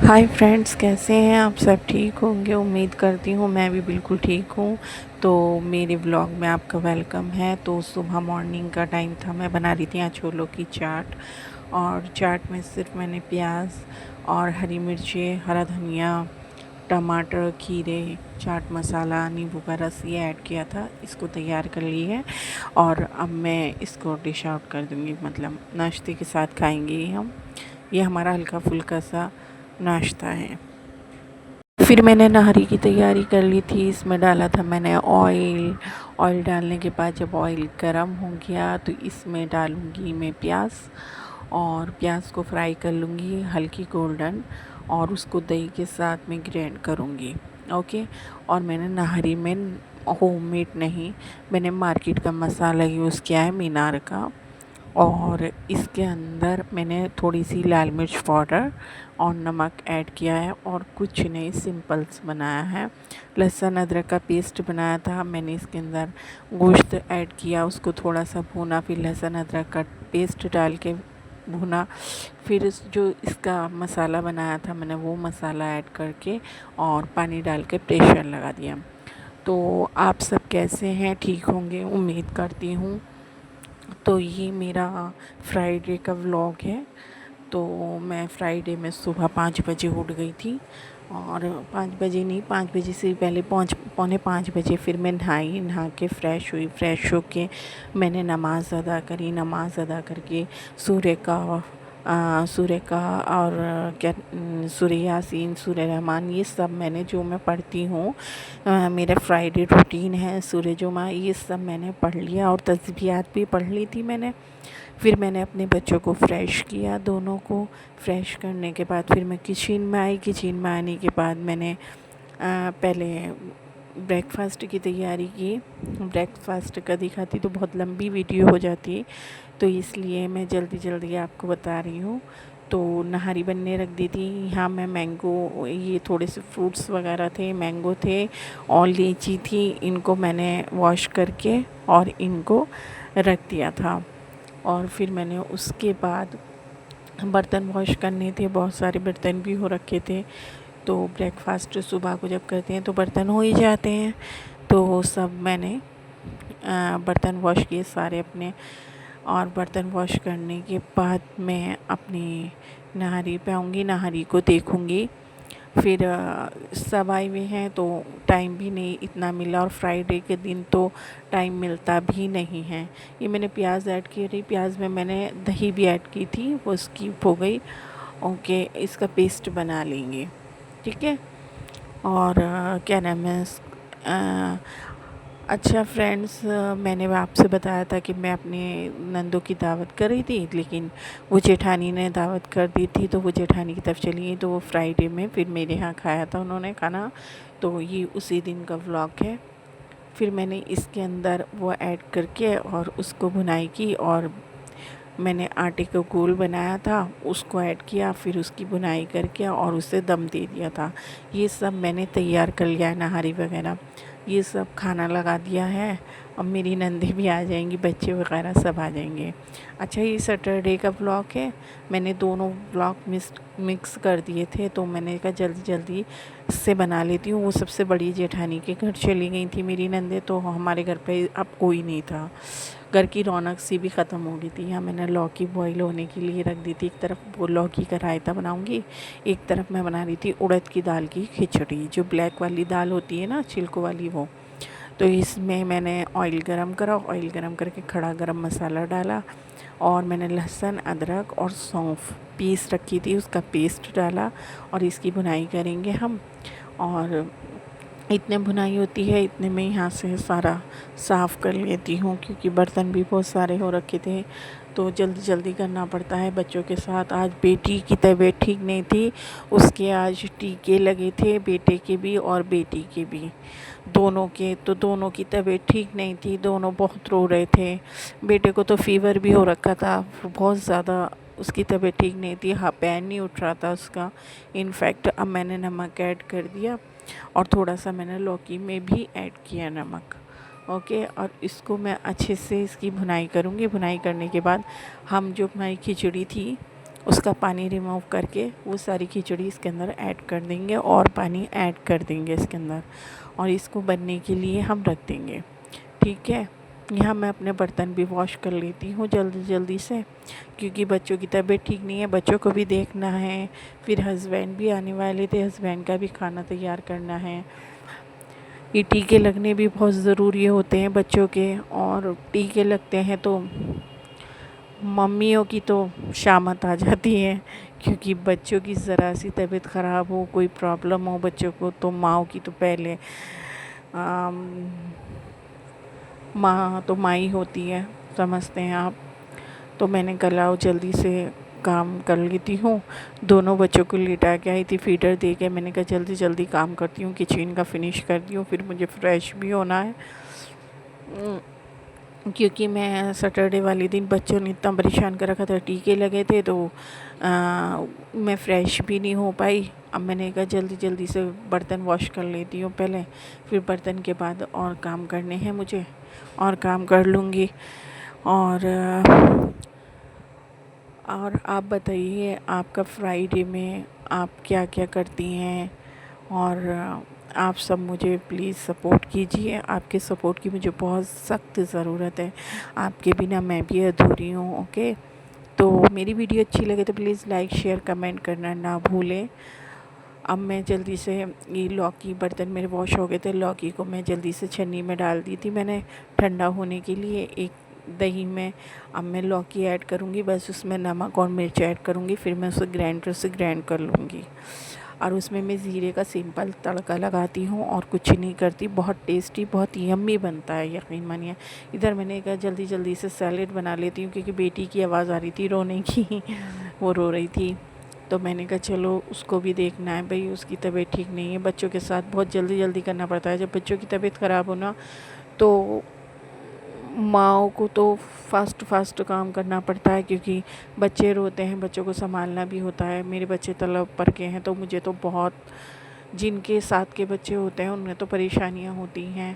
Hi friends, कैसे हैं आप? सब ठीक होंगे, उम्मीद करती हूँ। मैं भी बिल्कुल ठीक हूँ। तो मेरे ब्लॉग में आपका वेलकम है। तो सुबह मॉर्निंग का टाइम था, मैं बना रही थी यहाँ छोलों की चाट। और चाट में सिर्फ मैंने प्याज और हरी मिर्चें, हरा धनिया, टमाटर, खीरे, चाट मसाला, नींबू का रस ये ऐड किया था। इसको तैयार कर ली है और अब मैं इसको डिश आउट कर दूँगी, मतलब नाश्ते के साथ खाएंगे ही हम। ये हमारा हल्का फुल्का सा नाश्ता है। फिर मैंने नहारी की तैयारी कर ली थी। इसमें डाला था मैंने ऑयल। ऑयल डालने के बाद जब ऑयल गर्म हो गया तो इसमें डालूँगी मैं प्याज, और प्याज को फ्राई कर लूँगी हल्की गोल्डन, और उसको दही के साथ में ग्राइंड करूँगी। ओके। और मैंने नहारी में होममेड नहीं, मैंने मार्केट का मसाला यूज़ किया है, मीनार का। और इसके अंदर मैंने थोड़ी सी लाल मिर्च पाउडर और नमक ऐड किया है, और कुछ नहीं, सिंपल्स बनाया है। लहसुन अदरक का पेस्ट बनाया था मैंने। इसके अंदर गोश्त ऐड किया, उसको थोड़ा सा भूना, फिर लहसुन अदरक का पेस्ट डाल के भुना। फिर जो इसका मसाला बनाया था मैंने, वो मसाला ऐड करके और पानी डाल के प्रेशर लगा दिया। तो आप सब कैसे हैं? ठीक होंगे, उम्मीद करती हूँ। तो ये मेरा फ्राइडे का व्लॉग है। तो मैं फ्राइडे में सुबह 5 बजे उठ गई थी, और 5 बजे नहीं, 5 बजे से पहले पौने 5 बजे फिर मैं नहा के फ़्रेश हुई। फ़्रेश होके मैंने नमाज़ अदा करी। नमाज़ अदा करके सूर्य का और सूर्य यासीन, सूर्य रहमान, ये सब मैंने, जो मैं पढ़ती हूँ, मेरा फ्राइडे रूटीन है, सूर्य जुमा, ये सब मैंने पढ़ लिया। और तस्बीहात भी पढ़ ली थी मैंने। फिर मैंने अपने बच्चों को फ़्रेश किया, दोनों को फ़्रेश करने के बाद फिर मैं किचन में आई। किचन में आने के बाद मैंने पहले ब्रेकफ़ास्ट की तैयारी की। ब्रेकफ़ास्ट का दिखाती तो बहुत लंबी वीडियो हो जाती, तो इसलिए मैं जल्दी जल्दी आपको बता रही हूँ। तो नहारी बनने रख दी थी। यहाँ मैं मैंगो, ये थोड़े से फ्रूट्स वगैरह थे, मैंगो थे और लीची थी, इनको मैंने वॉश करके और इनको रख दिया था। और फिर मैंने उसके बाद बर्तन वॉश करने थे, बहुत सारे बर्तन भी हो रखे थे। तो ब्रेकफ़ास्ट सुबह को जब करते हैं तो बर्तन हो ही जाते हैं। तो सब मैंने बर्तन वॉश किए सारे अपने। और बर्तन वॉश करने के बाद मैं अपनी नहारी पे आऊँगी, नहारी को देखूँगी। फिर सब आए हुए हैं तो टाइम भी नहीं इतना मिला, और फ्राइडे के दिन तो टाइम मिलता भी नहीं है। ये मैंने प्याज ऐड की रही, प्याज में मैंने दही भी ऐड की थी, वो स्किप हो गई। ओके, इसका पेस्ट बना लेंगे, ठीक है। और क्या नाम है अच्छा फ्रेंड्स, मैंने आपसे बताया था कि मैं अपने नंदों की दावत कर रही थी, लेकिन वो जेठानी ने दावत कर दी थी, तो वो जेठानी की तरफ चली गई। तो वो फ्राइडे में फिर मेरे यहाँ खाया था उन्होंने खाना। तो ये उसी दिन का व्लॉग है। फिर मैंने इसके अंदर वो ऐड करके और उसको भुनाई की, और मैंने आटे का गोल बनाया था, उसको ऐड किया, फिर उसकी बुनाई करके और उसे दम दे दिया था। ये सब मैंने तैयार कर लिया है, नहारी वगैरह ये सब खाना लगा दिया है। अब मेरी नंदी भी आ जाएंगी, बच्चे वगैरह सब आ जाएंगे। अच्छा, ये सैटरडे का ब्लॉग है। मैंने दोनों ब्लॉग मिक्स कर दिए थे, तो मैंने कहा जल्दी जल्दी से बना लेती हूँ। वो सबसे बड़ी जेठानी के घर चली गई थी मेरी नंदे, तो हमारे घर पे अब कोई नहीं था। घर की रौनक सी भी ख़त्म हो गई थी। यहाँ मैंने लौकी बॉईल होने के लिए रख दी थी। एक तरफ वो लौकी का रायता बनाऊँगी, एक तरफ मैं बना रही थी उड़द की दाल की खिचड़ी, जो ब्लैक वाली दाल होती है ना, छिलकों वाली, वो। तो इसमें मैंने ऑयल गरम करा, ऑयल गरम करके खड़ा गरम मसाला डाला, और मैंने लहसुन, अदरक और सौंफ पीस रखी थी, उसका पेस्ट डाला, और इसकी भुनाई करेंगे हम। और इतने भुनाई होती है, इतने में यहाँ से सारा साफ़ कर लेती हूँ, क्योंकि बर्तन भी बहुत सारे हो रखे थे, तो जल्दी जल्दी करना पड़ता है बच्चों के साथ। आज बेटी की तबीयत ठीक नहीं थी, उसके आज टीके लगे थे, बेटे के भी और बेटी के भी, दोनों के। तो दोनों की तबीयत ठीक नहीं थी, दोनों बहुत रो रहे थे। बेटे को तो फ़ीवर भी हो रखा था बहुत ज़्यादा, उसकी तबीयत ठीक नहीं थी, हाँ, पैर नहीं उठ रहा था उसका। इनफैक्ट अब मैंने नमक ऐड कर दिया, और थोड़ा सा मैंने लौकी में भी ऐड किया नमक। ओके, और इसको मैं अच्छे से इसकी भुनाई करूँगी। भुनाई करने के बाद हम, जो हमारी खिचड़ी थी उसका पानी रिमूव करके वो सारी खिचड़ी इसके अंदर ऐड कर देंगे और पानी ऐड कर देंगे इसके अंदर, और इसको बनने के लिए हम रख देंगे। ठीक है। यहाँ मैं अपने बर्तन भी वॉश कर लेती हूँ जल्दी जल्दी से, क्योंकि बच्चों की तबीयत ठीक नहीं है, बच्चों को भी देखना है, फिर हस्बैंड भी आने वाले थे, हस्बैंड का भी खाना तैयार करना है। ये टीके लगने भी बहुत ज़रूरी होते हैं बच्चों के, और टीके लगते हैं तो मम्मियों की तो शामत आ जाती है, क्योंकि बच्चों की ज़रा सी तबीयत ख़राब हो, कोई प्रॉब्लम हो बच्चों को, तो माँ की तो पहले माँ तो माँ ही होती है, समझते हैं आप। तो मैंने कल आओ जल्दी से काम कर लेती हूँ। दोनों बच्चों को लेटा के आई थी फीडर दे के, मैंने कहा जल्दी जल्दी काम करती हूँ, किचन का फिनिश करती हूँ, फिर मुझे फ्रेश भी होना है। क्योंकि मैं सैटरडे वाले दिन बच्चों ने इतना परेशान कर रखा था, टीके लगे थे, तो मैं फ़्रेश भी नहीं हो पाई। अब मैंने कहा जल्दी जल्दी से बर्तन वॉश कर लेती हूँ पहले, फिर बर्तन के बाद और काम करने हैं मुझे, और काम कर लूँगी। और आप बताइए, आपका फ्राइडे में आप क्या क्या करती हैं, और आप सब मुझे प्लीज़ सपोर्ट कीजिए। आपके सपोर्ट की मुझे बहुत सख्त ज़रूरत है, आपके बिना मैं भी अधूरी हूँ। ओके, तो मेरी वीडियो अच्छी लगे तो प्लीज़ लाइक शेयर कमेंट करना ना भूलें। अब मैं जल्दी से ये लौकी, बर्तन मेरे वॉश हो गए थे, लौकी को मैं जल्दी से छन्नी में डाल दी थी मैंने ठंडा होने के लिए एक दही में। अब मैं लौकी ऐड करूँगी, बस उसमें नमक और मिर्च ऐड करूँगी, फिर मैं उसे ग्राइंडर से ग्राइंड कर लूँगी, और उसमें मैं ज़ीरे का सिंपल तड़का लगाती हूँ और कुछ नहीं करती। बहुत टेस्टी, बहुत यम्मी बनता है, यकीन मानिए। इधर मैंने कहा जल्दी जल्दी से सैलेड बना लेती हूँ, क्योंकि बेटी की आवाज़ आ रही थी रोने की वो रो रही थी, तो मैंने कहा चलो उसको भी देखना है भाई, उसकी तबीयत ठीक नहीं है। बच्चों के साथ बहुत जल्दी जल्दी करना पड़ता है, जब बच्चों की तबीयत ख़राब हो ना, तो माँओं को तो फास्ट फास्ट काम करना पड़ता है, क्योंकि बच्चे रोते हैं, बच्चों को संभालना भी होता है। मेरे बच्चे तलब पर के हैं, तो मुझे तो बहुत, जिनके साथ के बच्चे होते हैं उनमें तो परेशानियां होती हैं,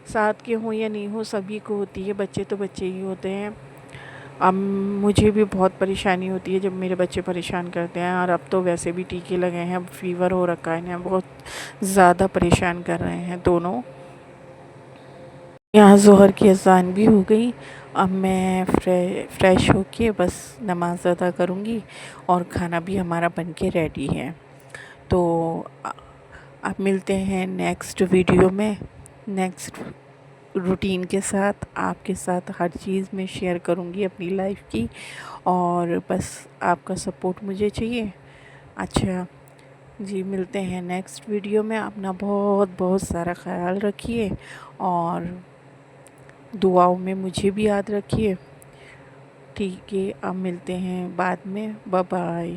साथ के हों या नहीं हो सभी को होती है, बच्चे तो बच्चे ही होते हैं। अब मुझे भी बहुत परेशानी होती है जब मेरे बच्चे परेशान करते हैं, और अब तो वैसे भी टीके लगे हैं, अब फीवर हो रखा है इन्हें, बहुत ज़्यादा परेशान कर रहे हैं दोनों। यहाँ ज़ोहर की अज़ान भी हो गई। अब मैं फ़्रेश होके बस नमाज़ अदा करूँगी, और खाना भी हमारा बन के रेडी है। तो अब मिलते हैं नेक्स्ट वीडियो में, नेक्स्ट रूटीन के साथ। आपके साथ हर चीज़ में शेयर करूँगी अपनी लाइफ की, और बस आपका सपोर्ट मुझे चाहिए। अच्छा जी, मिलते हैं नेक्स्ट वीडियो में। अपना बहुत बहुत सारा ख्याल रखिए, और दुआओं में मुझे भी याद रखिए। ठीक है, अब मिलते हैं बाद में। Bye bye.